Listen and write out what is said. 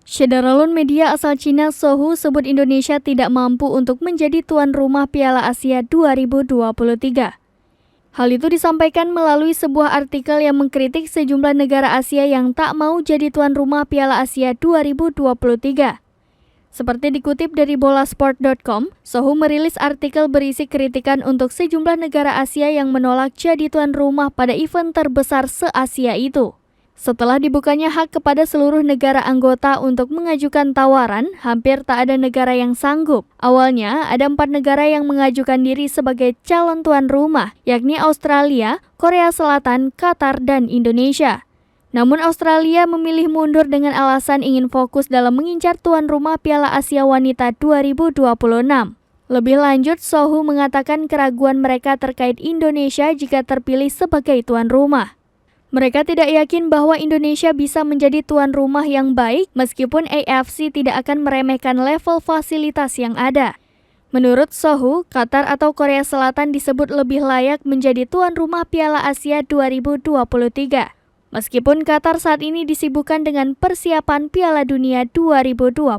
Syederalun media asal Cina Sohu sebut Indonesia tidak mampu untuk menjadi tuan rumah Piala Asia 2023. Hal itu disampaikan melalui sebuah artikel yang mengkritik sejumlah negara Asia yang tak mau jadi tuan rumah Piala Asia 2023. Seperti dikutip dari bolasport.com, Sohu merilis artikel berisi kritikan untuk sejumlah negara Asia yang menolak jadi tuan rumah pada event terbesar se-Asia itu. Setelah dibukanya hak kepada seluruh negara anggota untuk mengajukan tawaran, hampir tak ada negara yang sanggup. Awalnya, ada 4 negara yang mengajukan diri sebagai calon tuan rumah, yakni Australia, Korea Selatan, Qatar, dan Indonesia. Namun Australia memilih mundur dengan alasan ingin fokus dalam mengincar tuan rumah Piala Asia Wanita 2026. Lebih lanjut, Sohu mengatakan keraguan mereka terkait Indonesia jika terpilih sebagai tuan rumah. Mereka tidak yakin bahwa Indonesia bisa menjadi tuan rumah yang baik meskipun AFC tidak akan meremehkan level fasilitas yang ada. Menurut Sohu, Qatar atau Korea Selatan disebut lebih layak menjadi tuan rumah Piala Asia 2023. Meskipun Qatar saat ini disibukkan dengan persiapan Piala Dunia 2022.